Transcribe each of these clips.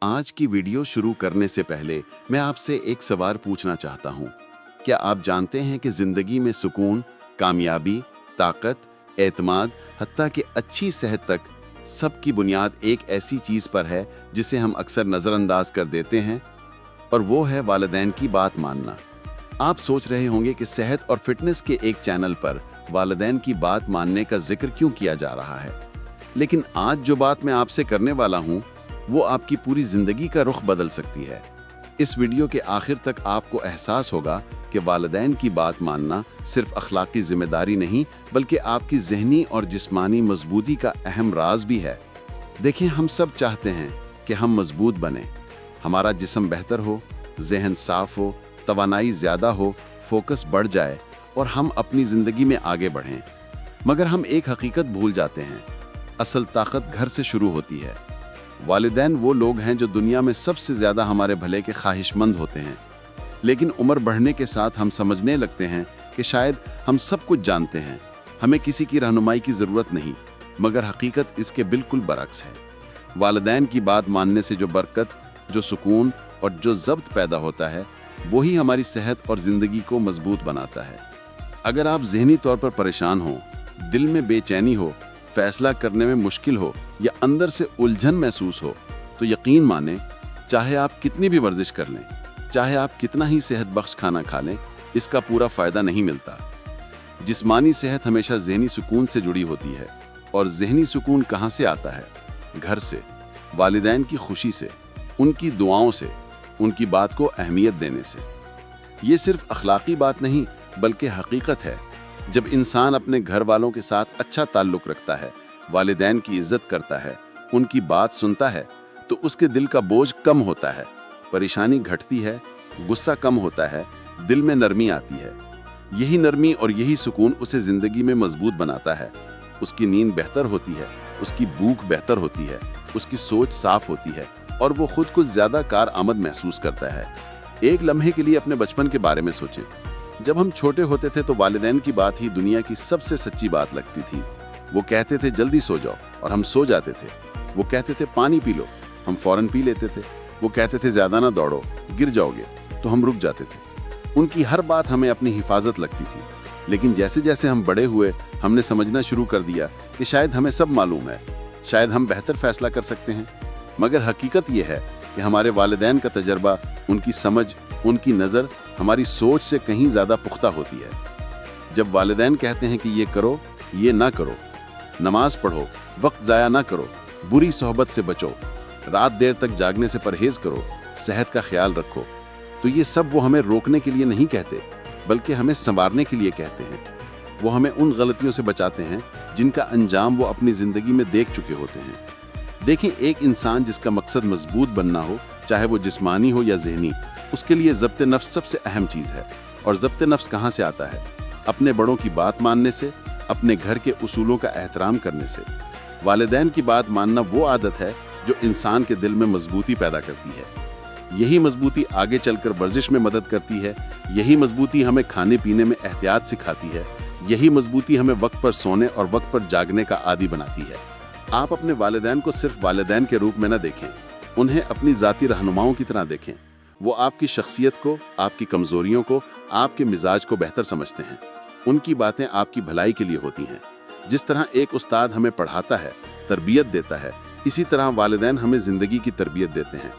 आज की वीडियो शुरू करने से पहले मैं आपसे एक सवाल पूछना चाहता हूँ। क्या आप जानते हैं कि जिंदगी में सुकून, कामयाबी, ताकत, एतमाद, हत्ता कि अच्छी सेहत तक सबकी बुनियाद एक ऐसी चीज पर है जिसे हम अक्सर नजरअंदाज कर देते हैं, और वो है वालिदैन की बात मानना। आप सोच रहे होंगे कि सेहत और फिटनेस के एक चैनल पर वालिदैन की बात मानने का जिक्र क्यों किया जा रहा है, लेकिन आज जो बात मैं आपसे करने वाला हूँ वो आपकी पूरी जिंदगी का रुख बदल सकती है। इस वीडियो के आखिर तक आपको एहसास होगा कि वालिदैन की बात मानना सिर्फ अखलाकी जिम्मेदारी नहीं बल्कि आपकी जहनी और जिस्मानी मजबूती का अहम राज भी है। देखिए, हम सब चाहते हैं कि हम मजबूत बने, हमारा जिस्म बेहतर हो, जहन साफ हो, तवानाई ज़्यादा हो, फोकस बढ़ जाए और हम अपनी ज़िंदगी में आगे बढ़ें। मगर हम एक हकीकत भूल जाते हैं, असल ताकत घर से शुरू होती है। वालिदैन वो लोग हैं जो दुनिया में सबसे ज़्यादा हमारे भले के ख्वाहिशमंद होते हैं, लेकिन उम्र बढ़ने के साथ हम समझने लगते हैं कि शायद हम सब कुछ जानते हैं, हमें किसी की रहनुमाई की ज़रूरत नहीं। मगर हकीकत इसके बिल्कुल बरक्स है। वालिदैन की बात मानने से जो बरकत, जो सुकून और जो ज़ब्त पैदा होता है, वही हमारी सेहत और ज़िंदगी को मजबूत बनाता है। अगर आप ज़हनी तौर पर परेशान हो, दिल में बेचैनी हो, फैसला करने में मुश्किल हो या अंदर से उलझन महसूस हो, तो यकीन माने, चाहे आप कितनी भी वर्जिश कर लें, चाहे आप कितना ही सेहत बख्श खाना खा लें, इसका पूरा फ़ायदा नहीं मिलता। जिस्मानी सेहत हमेशा ज़हनी सुकून से जुड़ी होती है, और ज़हनी सुकून कहाँ से आता है? घर से, वालिदैन की खुशी से, उनकी दुआओं से, उनकी बात को अहमियत देने से। ये सिर्फ अखलाकी बात नहीं बल्कि हकीकत है। जब इंसान अपने घर वालों के साथ अच्छा ताल्लुक़ रखता है, वालिदैन की इज्जत करता है, उनकी बात सुनता है, तो उसके दिल का बोझ कम होता है, परेशानी घटती है, गुस्सा कम होता है, दिल में नरमी आती है। यही नरमी और यही सुकून उसे ज़िंदगी में मजबूत बनाता है। उसकी नींद बेहतर होती है, उसकी भूख बेहतर होती है, उसकी सोच साफ होती है और वो खुद को ज़्यादा कारआमद महसूस करता है। एक लम्हे के लिए अपने बचपन के बारे में सोचें। जब हम छोटे होते थे तो वालिदैन की बात ही दुनिया की सबसे सच्ची बात लगती थी। वो कहते थे जल्दी सो जाओ, और हम सो जाते थे। वो कहते थे पानी पी लो, हम फौरन पी लेते थे। वो कहते थे ज़्यादा ना दौड़ो, गिर जाओगे, तो हम रुक जाते थे। उनकी हर बात हमें अपनी हिफाजत लगती थी। लेकिन जैसे जैसे हम बड़े हुए, हमने समझना शुरू कर दिया कि शायद हमें सब मालूम है, शायद हम बेहतर फैसला कर सकते हैं। मगर हकीकत ये है कि हमारे वालिदैन का तजर्बा, उनकी समझ, उनकी नज़र हमारी सोच से कहीं ज़्यादा पुख्ता होती है। जब वालिदैन कहते हैं कि ये करो, ये ना करो, नमाज पढ़ो, वक्त ज़ाया ना करो, बुरी सोहबत से बचो, रात देर तक जागने से परहेज़ करो, सेहत का ख्याल रखो, तो ये सब वो हमें रोकने के लिए नहीं कहते बल्कि हमें संवारने के लिए कहते हैं। वो हमें उन गलतियों से बचाते हैं जिनका अंजाम वो अपनी ज़िंदगी में देख चुके होते हैं। देखें, एक इंसान जिसका मकसद मजबूत बनना हो, चाहे वो जिस्मानी हो या ज़हनी, उसके लिए ज़ब्त नफ्स सबसे अहम चीज़ है। और ज़ब्त नफ्स कहाँ से आता है? अपने बड़ों की बात मानने से, अपने घर के उसूलों का एहतराम करने से। वालिदैन की बात मानना वो आदत है जो इंसान के दिल में मजबूती पैदा करती है। यही मजबूती आगे चलकर वर्जिश में मदद करती है। यही मजबूती हमें खाने पीने में एहतियात सिखाती है। यही मजबूती हमें वक्त पर सोने और वक्त पर जागने का आदी बनाती है। आप अपने वालिदैन को सिर्फ वालिदैन के रूप में न देखें, उन्हें अपनी ज़ाती रहनुमाओं की तरह देखें। वो आपकी शख्सियत को, आपकी कमज़ोरियों को, आपके मिजाज को बेहतर समझते हैं। उनकी बातें आपकी भलाई के लिए होती हैं। जिस तरह एक उस्ताद हमें पढ़ाता है, तरबियत देता है, इसी तरह वालिदैन हमें ज़िंदगी की तरबियत देते हैं।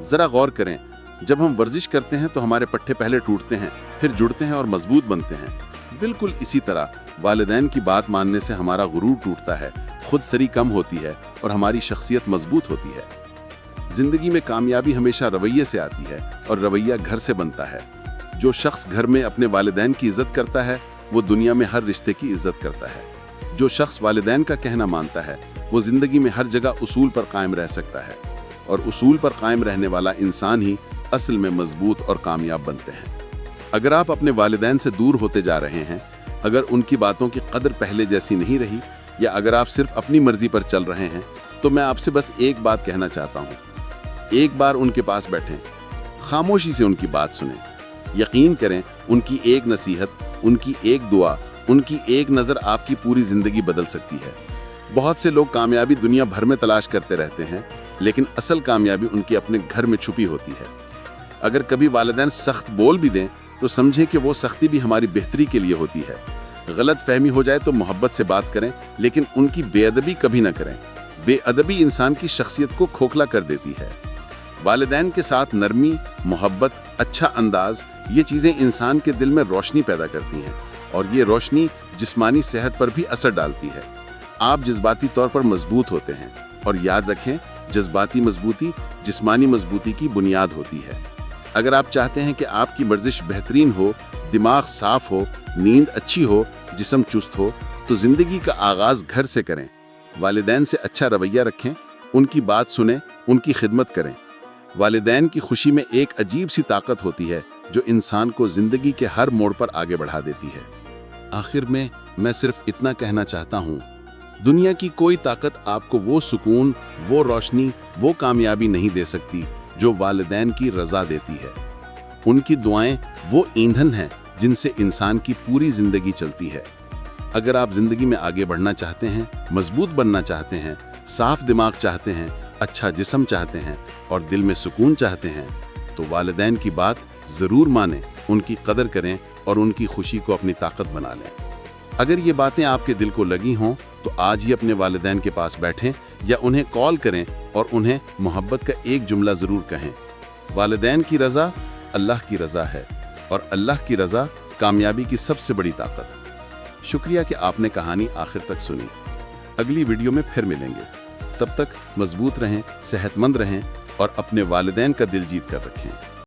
ज़रा गौर करें, जब हम वर्जिश करते हैं तो हमारे पट्टे पहले टूटते हैं, फिर जुड़ते हैं और मजबूत बनते हैं। बिल्कुल इसी तरह वालिदैन की बात मानने से हमारा गुरूर टूटता है, खुदसरी कम होती है और हमारी शख्सियत मजबूत होती है। जिंदगी में कामयाबी हमेशा रवैये से आती है और रवैया घर से बनता है। जो शख्स घर में अपने वालिदैन की इज्जत करता है, वो दुनिया में हर रिश्ते की इज्जत करता है। जो शख्स वालिदैन का कहना मानता है, वो जिंदगी में हर जगह उसूल पर कायम रह सकता है, और उसूल पर कायम रहने वाला इंसान ही असल में मजबूत और कामयाब बनते हैं। अगर आप अपने वालिदैन से दूर होते जा रहे हैं, अगर उनकी बातों की कदर पहले जैसी नहीं रही, या अगर आप सिर्फ अपनी मर्जी पर चल रहे हैं, तो मैं आपसे बस एक बात कहना चाहता हूँ। एक बार उनके पास बैठें, खामोशी से उनकी बात सुनें। यकीन करें, उनकी एक नसीहत, उनकी एक दुआ, उनकी एक नज़र आपकी पूरी ज़िंदगी बदल सकती है। बहुत से लोग कामयाबी दुनिया भर में तलाश करते रहते हैं, लेकिन असल कामयाबी उनकी अपने घर में छुपी होती है। अगर कभी वालिदैन सख्त बोल भी दें तो समझे कि वो सख्ती भी हमारी बेहतरी के लिए होती है। गलत फहमी हो जाए तो मोहब्बत से बात करें, लेकिन उनकी बेअदबी कभी ना करें। बेअदबी इंसान की शख्सियत को खोखला कर देती है। वालिदैन के साथ नरमी, मोहब्बत, अच्छा अंदाज, ये चीज़ें इंसान के दिल में रोशनी पैदा करती हैं और ये रोशनी जिस्मानी सेहत पर भी असर डालती है। आप जज्बाती तौर पर मजबूत होते हैं और याद रखें, जज्बाती मजबूती जिस्मानी मजबूती की बुनियाद होती है। अगर आप चाहते हैं कि आपकी वर्जिश बेहतरीन हो, दिमाग साफ हो, नींद अच्छी हो, जिस्म चुस्त हो, तो ज़िंदगी का आगाज़ घर से करें। वालिदैन से अच्छा रवैया रखें, उनकी बात सुनें, उनकी खिदमत करें। वालिदैन की खुशी में एक अजीब सी ताकत होती है जो इंसान को ज़िंदगी के हर मोड़ पर आगे बढ़ा देती है। आखिर में मैं सिर्फ इतना कहना चाहता हूँ, दुनिया की कोई ताकत आपको वो सुकून, वो रोशनी, वो कामयाबी नहीं दे सकती जो वालिदैन की रज़ा देती है। उनकी दुआएं वो ईंधन हैं जिनसे इंसान की पूरी ज़िंदगी चलती है। अगर आप ज़िंदगी में आगे बढ़ना चाहते हैं, मजबूत बनना चाहते हैं, साफ दिमाग चाहते हैं, अच्छा जिस्म चाहते हैं और दिल में सुकून चाहते हैं, तो वालिदैन की बात ज़रूर मानें, उनकी कदर करें और उनकी खुशी को अपनी ताकत बना लें। अगर ये बातें आपके दिल को लगी हों तो आज ही अपने वालिदैन के पास बैठें या उन्हें कॉल करें और उन्हें मोहब्बत का एक जुमला ज़रूर कहें। वालिदैन की रज़ा अल्लाह की रज़ा है और अल्लाह की रज़ा कामयाबी की सबसे बड़ी ताकत। शुक्रिया कि आपने कहानी आखिर तक सुनी। अगली वीडियो में फिर मिलेंगे। तब तक मजबूत रहें, सेहतमंद रहें और अपने वालिदैन का दिल जीत कर रखें।